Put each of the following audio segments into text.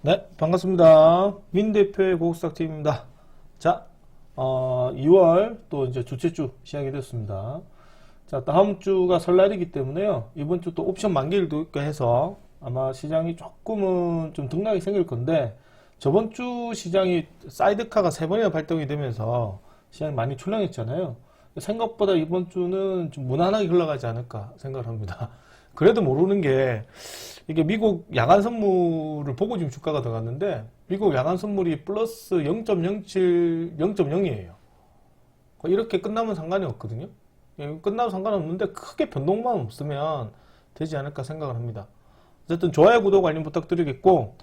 네, 반갑습니다. 민 대표의 고급스탁팀입니다. 자, 2월 또 이제 둘째 주 시작이 됐습니다. 자, 다음 주가 설날이기 때문에요. 이번 주 또 옵션 만기일도 있고 해서 아마 시장이 조금은 좀 등락이 생길 건데, 저번 주 시장이 사이드카가 3번이나 발동이 되면서 시장이 많이 출렁했잖아요. 생각보다 이번 주는 좀 무난하게 흘러가지 않을까 생각을 합니다. 그래도 모르는 게, 이게 미국 야간 선물을 보고 지금 주가가 들어갔는데, 미국 야간 선물이 플러스 0.07, 0.0이에요. 이렇게 끝나면 상관이 없거든요. 끝나도 상관없는데 크게 변동만 없으면 되지 않을까 생각을 합니다. 어쨌든 좋아요, 구독, 알림 부탁드리겠고,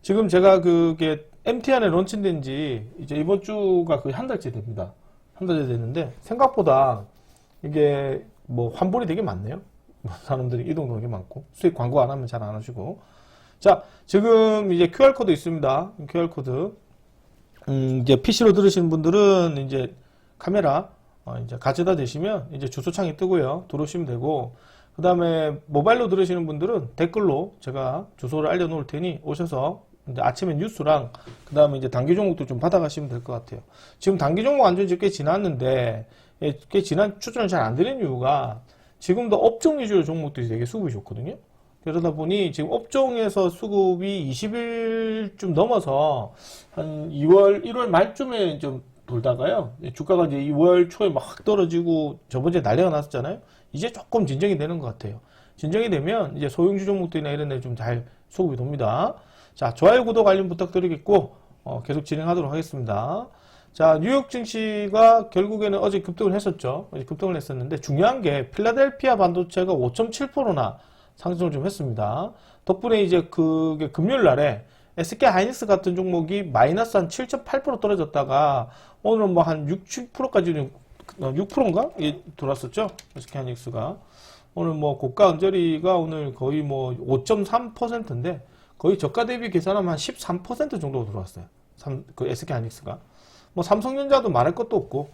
지금 제가 그게 MT 안에 론칭된 지 이제 이번 주가 거의 한 달째 됩니다. 한 달째 됐는데, 생각보다 이게 뭐 환불이 되게 많네요. 사람들이 이동도 되게 많고, 수익 광고 안 하면 잘 안 하시고. 자, 지금 이제 QR코드 있습니다. QR코드. 이제 PC로 들으시는 분들은 이제 카메라, 이제 가져다 대시면 이제 주소창이 뜨고요. 들어오시면 되고, 그 다음에 모바일로 들으시는 분들은 댓글로 제가 주소를 알려놓을 테니 오셔서 이제 아침에 뉴스랑 그 다음에 이제 단기 종목도 좀 받아가시면 될 것 같아요. 지금 단기 종목 안전지 꽤 지났는데, 꽤 지난 추천을 잘 안 드리는 이유가 지금도 업종 위주의 종목들이 되게 수급이 좋거든요. 그러다 보니 지금 업종에서 수급이 20일 좀 넘어서 한 2월, 1월 말쯤에 좀 돌다가요. 주가가 이제 2월 초에 막 떨어지고 저번주에 난리가 났었잖아요. 이제 조금 진정이 되는 것 같아요. 진정이 되면 이제 소형주 종목들이나 이런 데 좀 잘 수급이 돕니다. 자, 좋아요, 구독, 알림 부탁드리겠고, 계속 진행하도록 하겠습니다. 자, 뉴욕 증시가 결국에는 어제 급등을 했었죠. 어제 급등을 했었는데 중요한 게 필라델피아 반도체가 5.7%나 상승을 좀 했습니다. 덕분에 이제 그게 금요일 날에 SK 하이닉스 같은 종목이 마이너스 한 7.8% 떨어졌다가 오늘 뭐 한 6, 7%까지 6%인가? 예, 돌았었죠. SK 하이닉스가. 오늘 뭐 고가 언저리가 오늘 거의 뭐 5.3%인데 거의 저가 대비 계산하면 한 13% 정도 들어왔어요. 그 SK 하이닉스가. 뭐 삼성전자도 말할 것도 없고,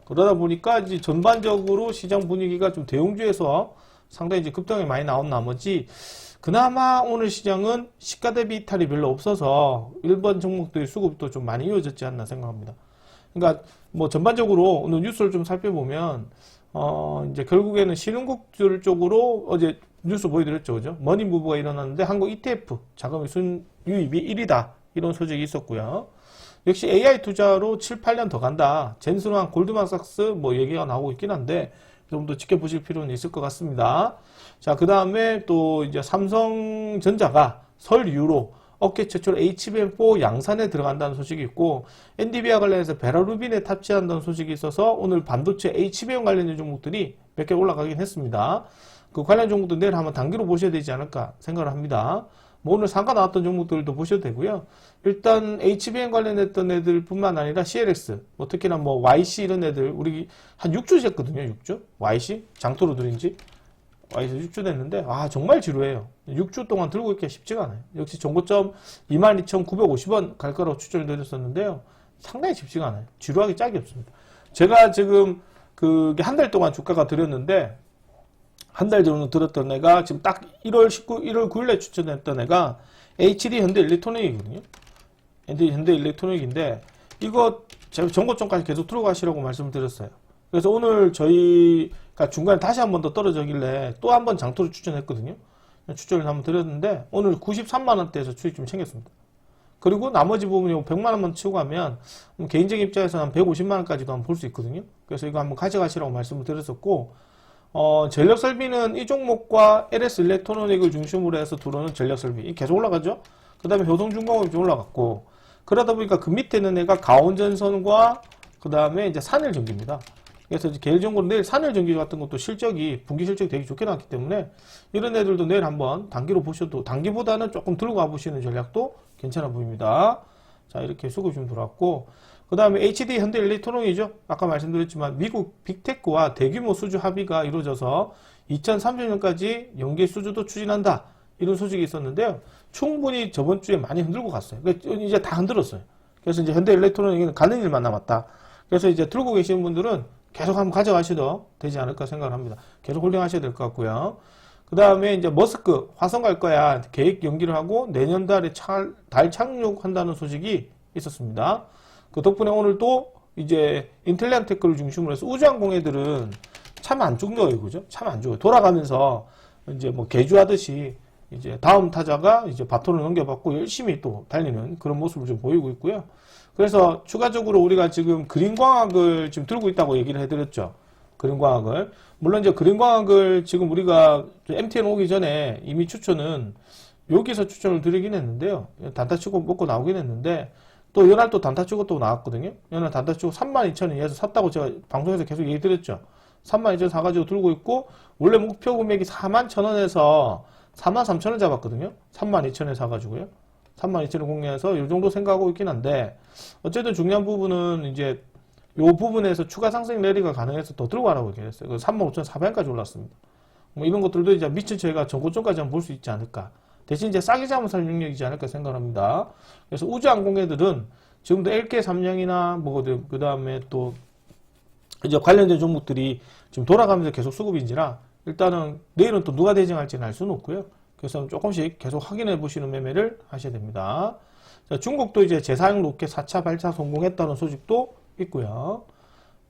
그러다 보니까 이제 전반적으로 시장 분위기가 좀 대형주에서 상당히 이제 급등이 많이 나온 나머지, 그나마 오늘 시장은 시가 대비 이탈이 별로 없어서 일반 종목들의 수급도 좀 많이 이어졌지 않나 생각합니다. 그러니까 뭐 전반적으로 오늘 뉴스를 좀 살펴보면 이제 결국에는 신흥국들 쪽으로 어제 뉴스 보여드렸죠, 그죠? 머니무브가 일어났는데 한국 ETF 자금 순유입이 1위다 이런 소식이 있었고요. 역시 AI 투자로 7, 8년 더 간다. 젠스랑 골드만삭스 뭐 얘기가 나오고 있긴 한데 좀 더 지켜보실 필요는 있을 것 같습니다. 자, 그 다음에 또 이제 삼성전자가 설 이후로 업계 최초로 HBM4 양산에 들어간다는 소식이 있고, 엔비디아 관련해서 베라루빈에 탑재한다는 소식이 있어서 오늘 반도체 HBM 관련된 종목들이 몇 개 올라가긴 했습니다. 그 관련 종목도 내일 한번 단기로 보셔야 되지 않을까 생각을 합니다. 뭐 오늘 상가 나왔던 종목들도 보셔도 되고요. 일단 HBM 관련했던 애들 뿐만 아니라 CLX, 뭐 특히나 뭐 YC 이런 애들, 우리 한 6주 됐거든요. 6주? YC? 장토로 들인지? YC 6주 됐는데, 정말 지루해요. 6주 동안 들고 있기가 쉽지가 않아요. 역시 정고점 22,950원 갈 거라고 추천을 드렸었는데요. 상당히 쉽지가 않아요. 지루하기 짝이 없습니다. 제가 지금 그게 한 달 동안 주가가 들였는데, 한 달 정도 들었던 애가 지금 딱 1월 9일에 추천했던 애가 HD 현대일렉트로닉이거든요. 현대일렉트로닉인데 이거 제가 정고점까지 계속 들어가시라고 말씀을 드렸어요. 그래서 오늘 저희가 중간에 다시 한 번 더 떨어지길래 또 한 번 장토를 추천했거든요. 추천을 한번 드렸는데 오늘 93만원대에서 수익 좀 챙겼습니다. 그리고 나머지 부분이 100만원만 치고 가면 개인적인 입장에서는 한 150만원까지도 한번 볼 수 있거든요. 그래서 이거 한번 가져가시라고 말씀을 드렸었고, 전력설비는 이 종목과 LS 일렉트로닉을 중심으로 해서 들어오는 전력설비 계속 올라가죠. 그 다음에 효성중공업이 좀 올라갔고, 그러다 보니까 그 밑에 있는 애가 가온전선과 그 다음에 이제 산일전기입니다. 그래서 이제 개인적으로 내일 산일전기 같은 것도 분기 실적이 되게 좋게 나왔기 때문에 이런 애들도 내일 한번 단기로 보셔도, 단기보다는 조금 들고 가보시는 전략도 괜찮아 보입니다. 자, 이렇게 수급이 좀 들어왔고, 그 다음에 HD 현대일렉트로닉이죠. 아까 말씀드렸지만 미국 빅테크와 대규모 수주 합의가 이루어져서 2030년까지 연계 수주도 추진한다. 이런 소식이 있었는데요. 충분히 저번 주에 많이 흔들고 갔어요. 이제 다 흔들었어요. 그래서 이제 현대일렉트로닉은 가는 일만 남았다. 그래서 이제 들고 계시는 분들은 계속 한번 가져가셔도 되지 않을까 생각을 합니다. 계속 홀딩 하셔야 될 것 같고요. 그 그 다음에 이제 머스크 화성 갈 거야 계획 연기를 하고 내년 달에 달 착륙한다는 소식이 있었습니다. 그 덕분에 오늘 또 이제 인텔리안 테크를 중심으로 해서 우주항공 애들은 참 안 죽어요, 그죠? 참 안 죽어요. 돌아가면서 이제 뭐 개주하듯이 이제 다음 타자가 이제 바톤을 넘겨받고 열심히 또 달리는 그런 모습을 좀 보이고 있고요. 그래서 추가적으로 우리가 지금 그린광학을 지금 들고 있다고 얘기를 해드렸죠. 그린광학을. 물론 이제 그린광학을 지금 우리가 MTN 오기 전에 이미 추천은 여기서 추천을 드리긴 했는데요. 단타치고 먹고 나오긴 했는데 또 연할 또 단타치고 또 나왔거든요. 연할 단타치고 32,000원에서 샀다고 제가 방송에서 계속 얘기 드렸죠. 32,000원 사가지고 들고 있고 원래 목표 금액이 41,000원에서 43,000원 잡았거든요. 32,000원에 사가지고요. 32,000원 공략해서 이 정도 생각하고 있긴 한데 어쨌든 중요한 부분은 이제 요 부분에서 추가 상승 랠리가 가능해서 더 들고 가라고 얘기했어요. 35,400원까지 올랐습니다. 뭐 이런 것들도 이제 미친 저희가 전고점까지 한번 볼 수 있지 않을까. 대신 이제 싸게 잡은 살 능력이지 않을까 생각합니다. 그래서 우주항공애들은 지금도 LK 삼양이나 뭐 그 다음에 또 이제 관련된 종목들이 지금 돌아가면서 계속 수급인지라 일단은 내일은 또 누가 대징할지는 알 수는 없고요. 그래서 조금씩 계속 확인해 보시는 매매를 하셔야 됩니다. 자, 중국도 이제 제4형 로켓 4차 발사 성공했다는 소식도 있고요.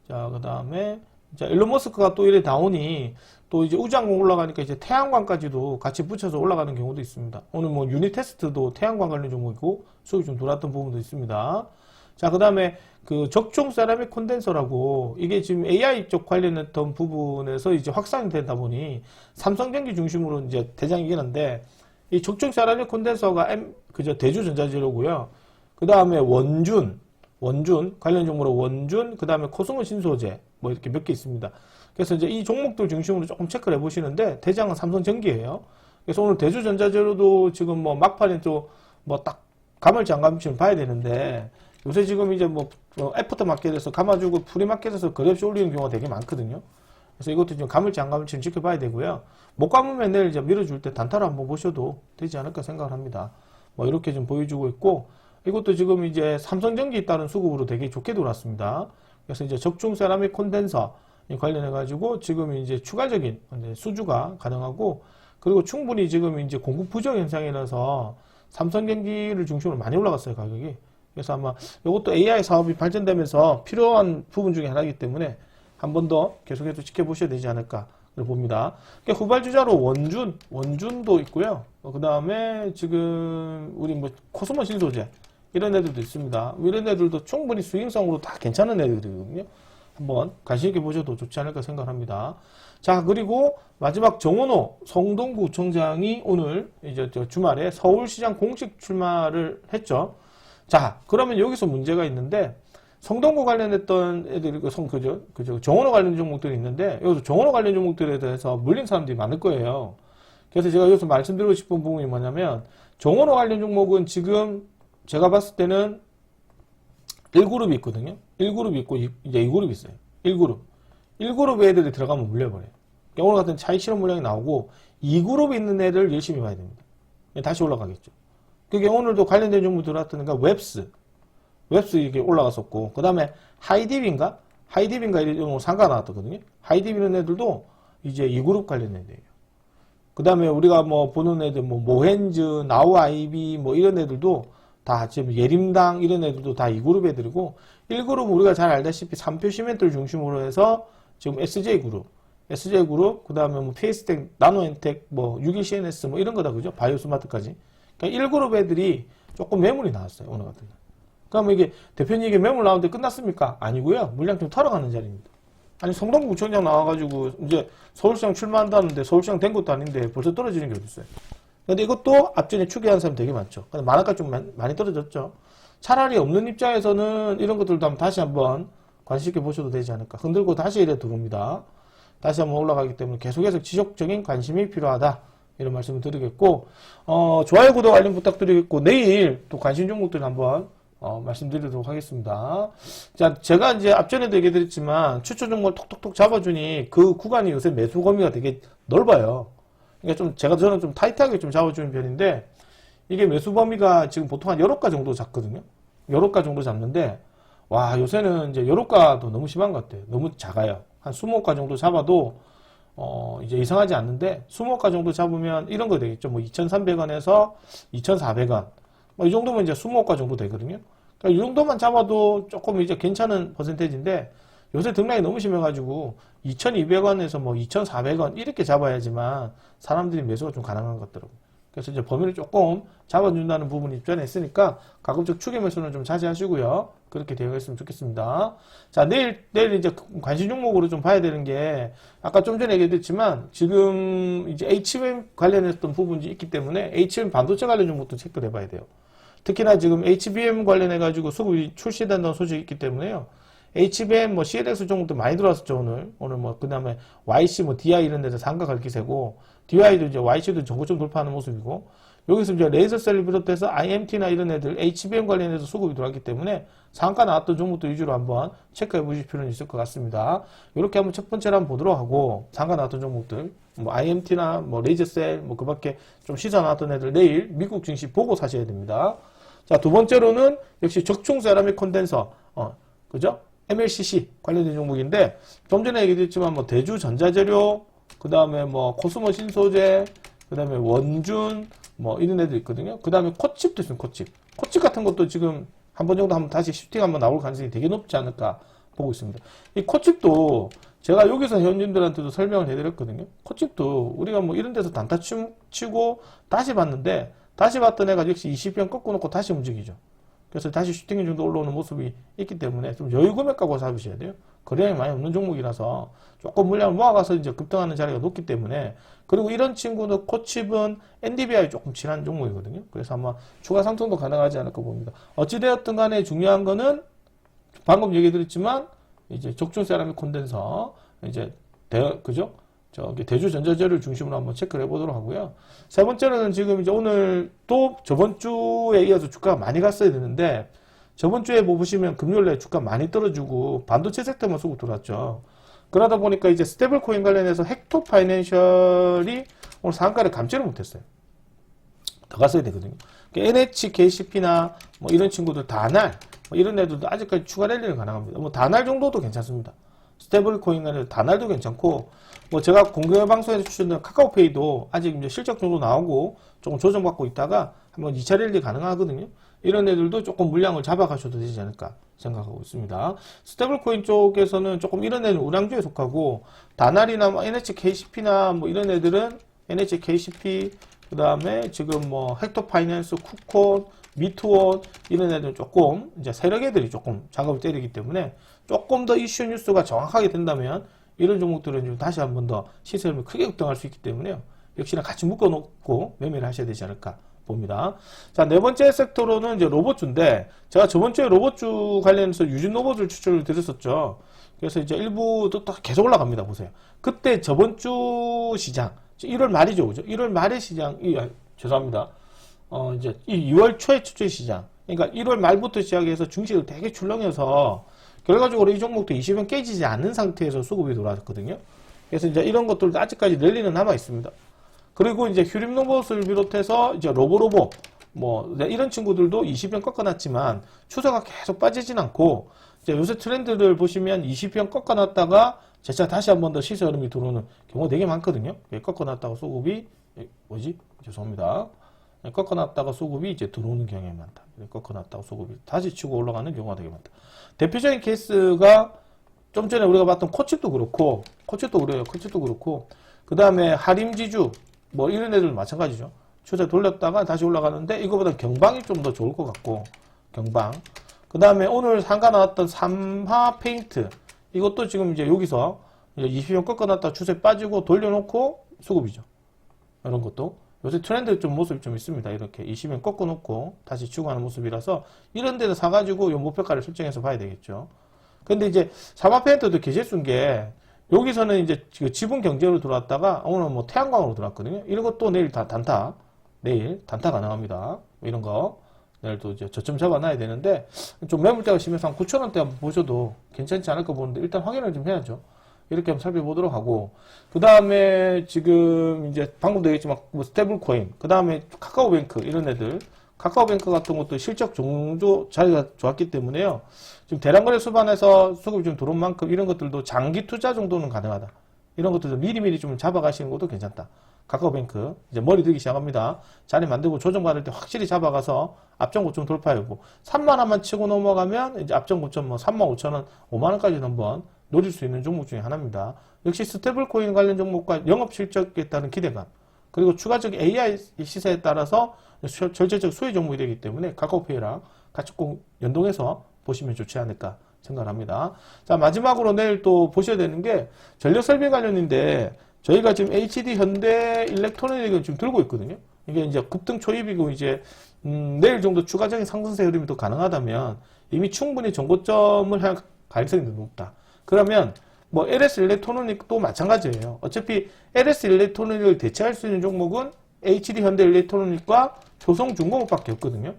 자, 그 다음에 일론 머스크가 또 이래 나오니 또 이제 우주항공 올라가니까 이제 태양광까지도 같이 붙여서 올라가는 경우도 있습니다. 오늘 뭐 유닛 테스트도 태양광 관련 종목이고 수익이 좀 돌았던 부분도 있습니다. 자, 그 다음에 그 적중 세라믹 콘덴서라고 이게 지금 AI 쪽 관련했던 부분에서 이제 확산이 되다 보니 삼성전기 중심으로 이제 대장이긴 한데 이 적중 세라믹 콘덴서가 그저 대주전자재료고요. 그 다음에 원준 관련 종목으로 원준, 그 다음에 코스모 신소재 뭐 이렇게 몇 개 있습니다. 그래서 이제 이 종목들 중심으로 조금 체크를 해보시는데 대장은 삼성전기예요. 그래서 오늘 대주전자재료도 지금 뭐 막판에 또 뭐 딱 감을지 안 감을지는 봐야 되는데 요새 지금 이제 뭐 애프터 마켓에서 감아주고 프리마켓에서 거래없이 올리는 경우가 되게 많거든요. 그래서 이것도 좀 감을지 안 감을지는 지켜봐야 되고요. 못 감으면 내일 이제 밀어줄 때 단타로 한번 보셔도 되지 않을까 생각을 합니다. 뭐 이렇게 좀 보여주고 있고 이것도 지금 이제 삼성전기 있다는 수급으로 되게 좋게 돌았습니다. 그래서 이제 적중 세라믹 콘덴서 관련해가지고 지금 이제 추가적인 수주가 가능하고 그리고 충분히 지금 이제 공급 부족 현상이라서 삼성전기를 중심으로 많이 올라갔어요, 가격이. 그래서 아마 이것도 AI 사업이 발전되면서 필요한 부분 중에 하나이기 때문에 한 번 더 계속해서 지켜보셔야 되지 않을까 봅니다. 후발주자로 원준도 있고요. 그 다음에 지금 우리 뭐 코스모 신소재 이런 애들도 있습니다. 이런 애들도 충분히 수익성으로 다 괜찮은 애들이거든요. 한번 관심 있게 보셔도 좋지 않을까 생각합니다. 자, 그리고 마지막 정원호 성동구청장이 오늘 이제 주말에 서울시장 공식 출마를 했죠. 자, 그러면 여기서 문제가 있는데 성동구 관련했던 애들이 그죠? 정원호 관련 종목들이 있는데 여기서 정원호 관련 종목들에 대해서 물린 사람들이 많을 거예요. 그래서 제가 여기서 말씀드리고 싶은 부분이 뭐냐면 정원호 관련 종목은 지금 제가 봤을 때는 1그룹이 있거든요. 1그룹이 있고 이제 2그룹이 있어요. 1그룹 애들이 들어가면 물려버려요. 그러니까 오늘 같은 차익 실험 물량이 나오고 2그룹이 있는 애들 열심히 봐야 됩니다. 다시 올라가겠죠. 그게 오늘도 관련된 종목 들어왔다니까 웹스 이게 올라갔었고 그 다음에 하이디빈가 이런 상가 나왔거든요. 하이디빈 애들도 이제 2그룹 관련 애들이에요. 그 다음에 우리가 뭐 보는 애들 뭐 모헨즈, 나우 아이비 뭐 이런 애들도 다 지금 예림당 이런 애들도 다 2그룹 애들이고 1그룹은 우리가 잘 알다시피 3표 시멘트를 중심으로 해서 지금 SJ그룹 그 다음에 뭐 PS텍, 나노엔텍, 뭐 61CNS 뭐 이런 거다 그죠? 바이오스마트까지. 그러니까 1그룹 애들이 조금 매물이 나왔어요 오늘 같은 날. 그러면 이게 대표님 이게 매물 나오는데 끝났습니까? 아니고요. 물량 좀 털어가는 자리입니다. 아니 성동구청장 나와가지고 이제 서울시장 출마한다는데 서울시장 된 것도 아닌데 벌써 떨어지는 게 어딨어요. 근데 이것도 앞전에 추계한 사람 되게 많죠. 근데 만화가 좀 많이 떨어졌죠. 차라리 없는 입장에서는 이런 것들도 한번 다시 한번 관심 있게 보셔도 되지 않을까. 흔들고 다시 이래 들어옵니다. 다시 한번 올라가기 때문에 계속해서 지속적인 관심이 필요하다. 이런 말씀을 드리겠고, 좋아요, 구독, 알림 부탁드리겠고, 내일 또 관심 종목들 한번 말씀드리도록 하겠습니다. 자, 제가 이제 앞전에도 얘기 드렸지만 추천 종목을 톡톡톡 잡아주니 그 구간이 요새 매수 범위가 되게 넓어요. 그러니까 저는 좀 타이트하게 좀 잡아주는 편인데 이게 매수 범위가 지금 보통 한 여러 가 정도 잡거든요. 여러 가 정도 잡는데 와, 요새는 이제 여러 가도 너무 심한 것 같아요. 너무 작아요. 한 20가 정도 잡아도 이제 이상하지 않는데 20가 정도 잡으면 이런 거 되겠죠. 뭐 2,300원에서 2,400원. 뭐 이 정도면 이제 20가 정도 되거든요. 그러니까 이 정도만 잡아도 조금 이제 괜찮은 퍼센테이지인데 요새 등락이 너무 심해가지고 2,200원에서 뭐 2,400원 이렇게 잡아야지만 사람들이 매수가 좀 가능한 것 같더라고요. 그래서 이제 범위를 조금 잡아준다는 부분이 입장에 있으니까 가급적 추계 매수는 좀 자제하시고요. 그렇게 되어있으면 좋겠습니다. 자, 내일 이제 관심 종목으로 좀 봐야 되는 게 아까 좀 전에 얘기했지만 지금 이제 HBM 관련했던 부분이 있기 때문에 HBM 반도체 관련 종목도 체크를 해봐야 돼요. 특히나 지금 HBM 관련해가지고 수급이 출시된다는 소식이 있기 때문에요. HBM 뭐 CLX 종목도 많이 들어왔었죠, 오늘 뭐, 그 다음에 YC 뭐 DI 이런 데서 상가갈 기세고, DI도 이제 YC도 전고점 돌파하는 모습이고, 여기서 이제 레이저셀을 비롯해서 IMT나 이런 애들 HBM 관련해서 수급이 들어왔기 때문에 상가 나왔던 종목도 위주로 한번 체크해 보실 필요는 있을 것 같습니다. 이렇게 한번 첫 번째로 한번 보도록 하고, 상가 나왔던 종목들, 뭐 IMT나 뭐 레이저셀, 뭐 그 밖에 좀 시사 나왔던 애들 내일 미국 증시 보고 사셔야 됩니다. 자, 두 번째로는 역시 적충 세라믹 콘덴서, 그죠? MLCC 관련된 종목인데, 좀 전에 얘기했지만, 뭐, 대주 전자재료, 그 다음에 뭐, 코스모 신소재, 그 다음에 원준, 뭐, 이런 애들 있거든요. 그 다음에 코칩도 있어요, 코칩. 코칩 같은 것도 지금 한 번 정도 한번 다시 슈팅 한번 나올 가능성이 되게 높지 않을까 보고 있습니다. 이 코칩도 제가 여기서 회원님들한테도 설명을 해드렸거든요. 코칩도 우리가 뭐 이런 데서 단타 치고 다시 봤는데, 다시 봤던 애가 역시 20편 꺾어놓고 다시 움직이죠. 그래서 다시 슈팅이 정도 올라오는 모습이 있기 때문에 좀 여유 금액가고 잡으셔야 돼요. 거래량이 많이 없는 종목이라서 조금 물량을 모아가서 이제 급등하는 자리가 높기 때문에, 그리고 이런 친구는 코칩은 NDBI 조금 친한 종목이거든요. 그래서 아마 추가 상승도 가능하지 않을까 봅니다. 어찌되었든 간에 중요한 거는 방금 얘기 드렸지만 이제 적중 세라믹 콘덴서 이제 그죠? 저기 대주 전자재료를 중심으로 한번 체크를 해보도록 하고요. 세 번째로는 지금 이제 오늘 또 저번 주에 이어서 주가가 많이 갔어야 되는데, 저번 주에 뭐 보시면 금요일에 주가 많이 떨어지고 반도체 섹터만 쏘고 들어왔죠. 그러다 보니까 이제 스테이블 코인 관련해서 헥토 파이낸셜이 오늘 상한가를 감지를 못했어요. 더 갔어야 되거든요. NH, KCP나 뭐 이런 친구들 다날, 뭐 이런 애들도 아직까지 추가 랠리는 가능합니다. 뭐 다날 정도도 괜찮습니다. 스테이블 코인 관련 다날도 괜찮고, 뭐 제가 공개 방송에서 추천드린 카카오페이도 아직 이제 실적 정도 나오고 조금 조정받고 있다가 한번 2차 랠리 가능하거든요. 이런 애들도 조금 물량을 잡아가셔도 되지 않을까 생각하고 있습니다. 스테이블 코인 쪽에서는 조금 이런 애는 우량주에 속하고, 다날이나 뭐 NHKCP나 뭐 이런 애들은 NHKCP, 그 다음에 지금 뭐 헥토 파이낸스, 쿠콘, 미투원 이런 애들은 조금 이제 세력 애들이 조금 작업을 때리기 때문에 조금 더 이슈 뉴스가 정확하게 된다면 이런 종목들은 좀 다시 한 번 더 시세 흐름이 크게 급등할 수 있기 때문에요. 역시나 같이 묶어놓고 매매를 하셔야 되지 않을까 봅니다. 자, 네 번째 섹터로는 이제 로봇주인데, 제가 저번 주에 로봇주 관련해서 유진 로봇을 추천을 드렸었죠. 그래서 이제 일부도 또 계속 올라갑니다. 보세요. 그때 저번 주 시장, 1월 말이죠. 그죠? 1월 말의 시장, 죄송합니다. 이제 2월 초에 추천 시장. 그러니까 1월 말부터 시작해서 증시를 되게 출렁여서 결과적으로 이 종목도 20원 깨지지 않는 상태에서 수급이 돌아왔거든요. 그래서 이제 이런 것들도 아직까지 랠리는 남아 있습니다. 그리고 이제 휴림 로봇을 비롯해서 이제 로보로보 뭐 이런 친구들도 20편 꺾어놨지만 추세가 계속 빠지진 않고, 이제 요새 트렌드를 보시면 20편 꺾어놨다가 재차 다시 한 번 더 시세 흐름이 들어오는 경우가 되게 많거든요. 꺾어놨다가 수급이 죄송합니다. 꺾어놨다가 수급이 이제 들어오는 경향이 많다. 꺾어놨다가 수급이 다시 치고 올라가는 경우가 되게 많다. 대표적인 케이스가 좀 전에 우리가 봤던 코칩도 그렇고, 그 다음에 하림지주 뭐 이런 애들 마찬가지죠. 추세 돌렸다가 다시 올라가는데 이거보다 경방이 좀 더 좋을 것 같고, 경방. 그 다음에 오늘 상가 나왔던 삼화 페인트, 이것도 지금 이제 여기서 이제 20년 꺾어놨다 추세 빠지고 돌려놓고 수급이죠. 이런 것도 요새 트렌드 좀 모습이 좀 있습니다. 이렇게 20년 꺾어놓고 다시 치고 가는 모습이라서 이런 데서 사가지고 요 목표가를 설정해서 봐야 되겠죠. 근데 이제 삼화 페인트도 계제 쓴 게, 여기서는 이제 지분 경제로 들어왔다가 오늘 뭐 태양광으로 들어왔거든요. 이런 것도 내일 다 내일 단타 가능합니다. 이런 거 내일도 이제 저점 잡아놔야 되는데, 좀 매물대가 심해서 한 9,000원대 한번 보셔도 괜찮지 않을까 보는데 일단 확인을 좀 해야죠. 이렇게 한번 살펴보도록 하고, 그 다음에 지금 이제 방금도 얘기했지만 뭐 스테이블 코인, 그 다음에 카카오뱅크 이런 애들, 카카오뱅크 같은 것도 실적 종조 자리가 좋았기 때문에요. 지금 대량거래 수반에서 수급이 좀 들어온 만큼 이런 것들도 장기 투자 정도는 가능하다. 이런 것들도 미리미리 좀 잡아가시는 것도 괜찮다. 카카오뱅크 이제 머리 들기 시작합니다. 자리 만들고 조정받을 때 확실히 잡아가서 앞전 고점 돌파하고 3만 원만 치고 넘어가면 이제 앞전 고점 뭐 3만 5천 원, 5만 원까지 한번 노릴 수 있는 종목 중에 하나입니다. 역시 스테이블 코인 관련 종목과 영업 실적에 따른 기대감, 그리고 추가적 AI 시세에 따라서 절대적 수혜 종목이 되기 때문에 카카오페이랑 같이 꼭 연동해서 보시면 좋지 않을까 생각합니다. 자, 마지막으로 내일 또 보셔야 되는 게 전력 설비 관련인데, 저희가 지금 HD 현대 일렉트로닉을 지금 들고 있거든요. 이게 이제 급등 초입이고, 이제 내일 정도 추가적인 상승세 흐름이 더 가능하다면 이미 충분히 정고점을 할 가능성이 높다. 그러면 뭐 LS 일렉트로닉도 마찬가지예요. 어차피 LS 일렉트로닉을 대체할 수 있는 종목은 HD 현대 일렉트로닉과 효성중공업밖에 없거든요.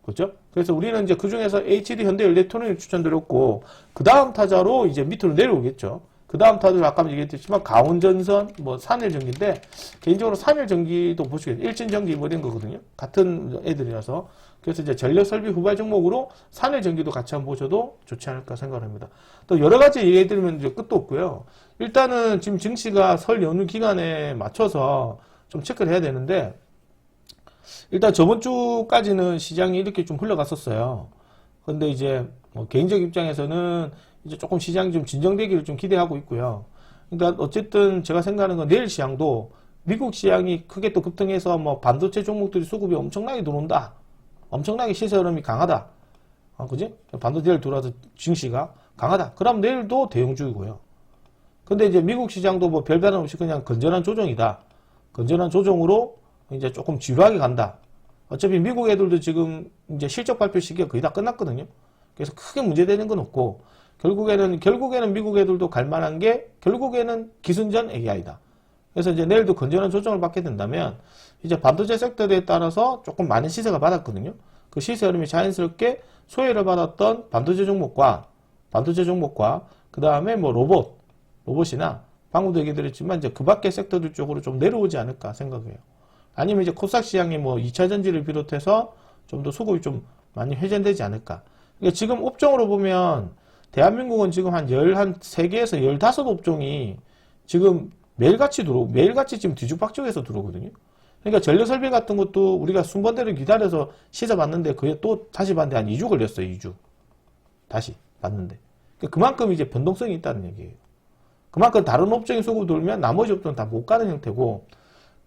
그렇죠? 그래서 우리는 이제 그 중에서 HD 현대 일렉트로닉을 추천드렸고, 그 다음 타자로 이제 밑으로 내려오겠죠. 그 다음 타자로 아까 얘기했지만 강원전선, 뭐 산일전기인데, 개인적으로 산일전기도 보시겠어요. 일진전기 뭐 이런 거거든요. 같은 애들이라서. 그래서 이제 전력설비 후발 종목으로 산일전기도 같이 한번 보셔도 좋지 않을까 생각합니다. 또 여러 가지 얘기해드리면 이제 끝도 없고요. 일단은 지금 증시가 설 연휴 기간에 맞춰서 좀 체크를 해야 되는데, 일단 저번 주까지는 시장이 이렇게 좀 흘러갔었어요. 근데 이제 뭐 개인적 입장에서는 이제 조금 시장이 좀 진정되기를 좀 기대하고 있고요. 그러니까 어쨌든 제가 생각하는 건 내일 시장도 미국 시장이 크게 또 급등해서 뭐 반도체 종목들이 수급이 엄청나게 들어온다. 엄청나게 시세 흐름이 강하다. 그지? 반도체를 들어와서 증시가 강하다. 그럼 내일도 대형주이고요. 근데 이제 미국 시장도 뭐 별다른 없이 그냥 건전한 조정이다. 건전한 조정으로 이제 조금 지루하게 간다. 어차피 미국 애들도 지금 이제 실적 발표 시기가 거의 다 끝났거든요. 그래서 크게 문제되는 건 없고, 결국에는 미국 애들도 갈 만한 게, 결국에는 기승전 AI다. 그래서 이제 내일도 건전한 조정을 받게 된다면, 이제 반도체 섹터에 따라서 조금 많은 시세가 받았거든요. 그 시세 흐름이 자연스럽게 소외를 받았던 반도체 종목과, 그 다음에 뭐 로봇이나, 방금도 얘기 드렸지만, 이제 그 밖의 섹터들 쪽으로 좀 내려오지 않을까 생각해요. 아니면 이제 코스닥 시장이 뭐 2차 전지를 비롯해서 좀 더 수급이 좀 많이 회전되지 않을까. 그러니까 지금 업종으로 보면 대한민국은 지금 한 13개에서 15업종이 지금 매일같이 지금 뒤죽박죽해서 들어오거든요. 그러니까 전력설비 같은 것도 우리가 순번대로 기다려서 시세 봤는데 그게 또 다시 봤는데 한 2주 걸렸어요. 2주. 다시 봤는데. 그러니까 그만큼 이제 변동성이 있다는 얘기예요. 그만큼 다른 업종이 수급이 돌면 나머지 업종은 다 못 가는 형태고,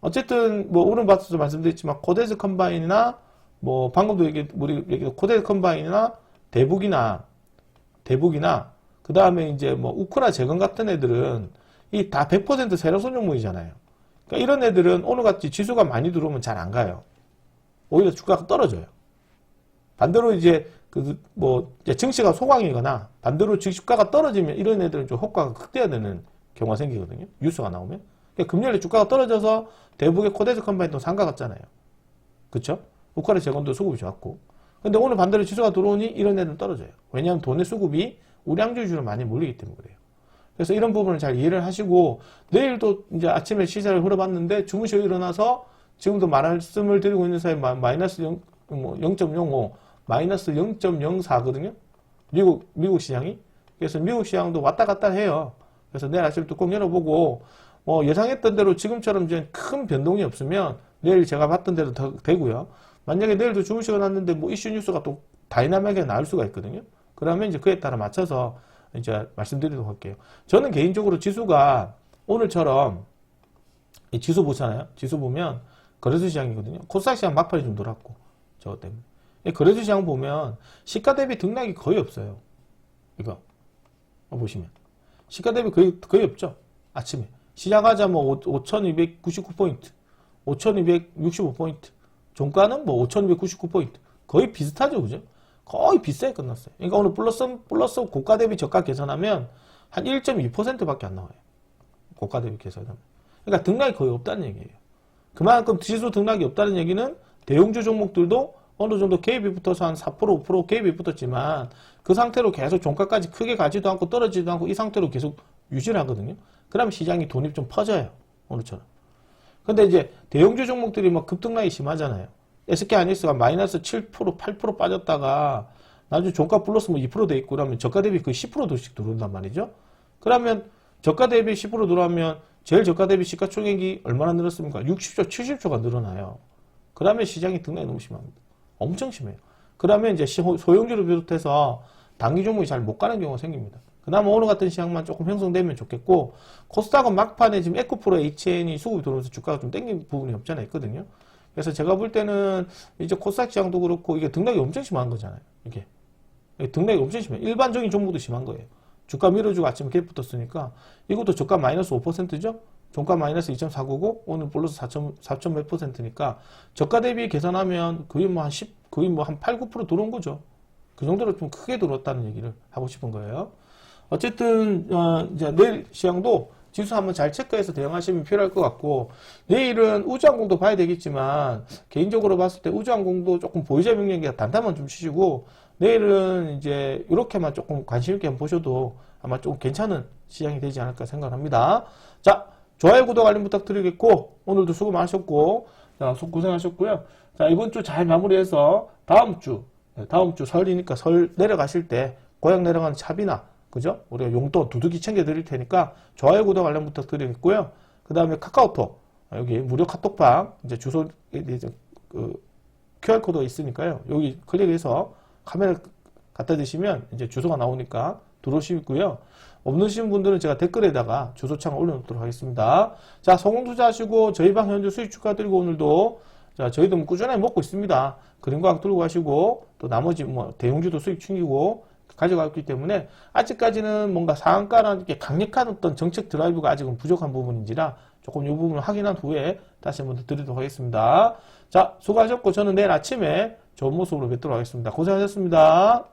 어쨌든 뭐 오늘 봐서도 말씀드렸지만 코데스 컴바인이나 뭐 방금도 우리 코데스 컴바인이나 대북이나 그 다음에 이제 뭐 우크라 재건 같은 애들은 이 다 100% 세력선 종목이잖아요. 그러니까 이런 애들은 오늘같이 지수가 많이 들어오면 잘 안 가요. 오히려 주가가 떨어져요. 반대로 이제 이제 증시가 소강이거나 반대로 주가가 떨어지면 이런 애들은 좀 효과가 극대화되는 경우가 생기거든요. 뉴스가 나오면. 그러니까 금요일에 주가가 떨어져서 대북의 코데스 컴바인도 상가 갔잖아요. 그쵸? 우크라 재건도 수급이 좋았고. 근데 오늘 반대로 지수가 들어오니 이런 애들은 떨어져요. 왜냐하면 돈의 수급이 우량주 위주로 많이 몰리기 때문에 그래요. 그래서 이런 부분을 잘 이해를 하시고, 내일도 이제 아침에 시세를 흘러봤는데 주무시고 일어나서 지금도 말씀을 드리고 있는 사이에 마이너스 0.05, 마이너스 0.04거든요. 미국 시장이. 그래서 미국 시장도 왔다 갔다 해요. 그래서 내일 아침부터 꼭 열어보고, 예상했던 대로 지금처럼 이제 큰 변동이 없으면 내일 제가 봤던 대로 되고요. 만약에 내일도 주무시고 났는데 뭐 이슈 뉴스가 또 다이나믹하게 나올 수가 있거든요. 그러면 이제 그에 따라 맞춰서 이제 말씀드리도록 할게요. 저는 개인적으로 지수가 오늘처럼 이 지수 보잖아요. 지수 보면 거래소 시장이거든요. 코스닥 시장 막판이 좀 돌았고, 저것 때문에. 거래소 시장 보면 시가 대비 등락이 거의 없어요. 이거 보시면 시가 대비 거의 없죠. 아침에 시작하자 뭐 5,299포인트, 5,265포인트, 종가는 뭐 5,299포인트. 거의 비슷하죠, 그죠? 거의 비싸게 끝났어요. 그러니까 오늘 플러스 고가 대비 저가 계산하면 한 1.2%밖에 안 나와요. 고가 대비 계산하면. 그러니까 등락이 거의 없다는 얘기예요. 그만큼 지수 등락이 없다는 얘기는 대형주 종목들도 어느 정도 개입이 붙어서 한 4%, 5% 개입이 붙었지만 그 상태로 계속 종가까지 크게 가지도 않고 떨어지지도 않고 이 상태로 계속 유지를 하거든요. 그러면 시장이 돈이 좀 퍼져요. 오늘처럼. 근데 이제 대형주 종목들이 막 급등락이 심하잖아요. SK하이닉스가 마이너스 7%, 8% 빠졌다가 나중에 종가 플러스 뭐 2% 돼 있고 그러면 저가 대비 거의 10%씩 들어온단 말이죠. 그러면 저가 대비 10% 늘어나면 제일 저가 대비 시가총액이 얼마나 늘었습니까? 60조, 70조가 늘어나요. 그러면 시장이 등락이 너무 심합니다. 엄청 심해요. 그러면 이제 소형주를 비롯해서 단기 종목이 잘 못 가는 경우가 생깁니다. 그나마 오늘 같은 시장만 조금 형성되면 좋겠고, 코스닥은 막판에 지금 에코프로 HN이 수급이 들어오면서 주가가 좀 땡긴 부분이 없지 않아 있거든요. 그래서 제가 볼 때는 이제 코스닥 시장도 그렇고 이게 등락이 엄청 심한 거잖아요. 이게 등락이 엄청 심해요. 일반적인 종목도 심한 거예요. 주가 밀어주고 아침에 갭 붙었으니까 이것도 저가 마이너스 5%죠? 종가 마이너스 2.499, 오늘 플러스 4점 몇 %니까 저가 대비 계산하면 거의 뭐 한 10, 거의 뭐 한 8, 9% 들어온 거죠. 그 정도로 좀 크게 들어왔다는 얘기를 하고 싶은 거예요. 어쨌든 이제 내일 시장도 지수 한번 잘 체크해서 대응하시면 필요할 것 같고, 내일은 우주항공도 봐야 되겠지만 개인적으로 봤을 때 우주항공도 조금 보유자 명령기가 단단만 좀 치시고, 내일은 이제 이렇게만 조금 관심 있게 한번 보셔도 아마 좀 괜찮은 시장이 되지 않을까 생각합니다. 자, 좋아요, 구독, 알림 부탁드리겠고, 오늘도 수고 많으셨고, 자, 고생하셨고요. 자, 이번 주 잘 마무리해서 다음 주 설이니까 설 내려가실 때 고향 내려가는 차비나, 그죠? 우리가 용돈 두둑이 챙겨 드릴 테니까 좋아요, 구독, 알림 부탁드리겠고요. 그 다음에 카카오톡, 여기 무료 카톡방, 이제 주소, 이제 QR코드가 있으니까요. 여기 클릭해서 카메라 갖다 대시면 이제 주소가 나오니까 들어오시고요. 없으신 분들은 제가 댓글에다가 주소창을 올려놓도록 하겠습니다. 자, 성공 투자하시고 저희 방 현재 수익 축하드리고, 오늘도 자, 저희도 뭐 꾸준하게 먹고 있습니다. 그린과학 들고 가시고, 또 나머지 뭐 대형주도 수익 챙기고 가져갔기 때문에 아직까지는 뭔가 상한가라는 이렇게 강력한 어떤 정책 드라이브가 아직은 부족한 부분인지라 조금 이 부분을 확인한 후에 다시 한번 더 드리도록 하겠습니다. 자, 수고하셨고 저는 내일 아침에 좋은 모습으로 뵙도록 하겠습니다. 고생하셨습니다.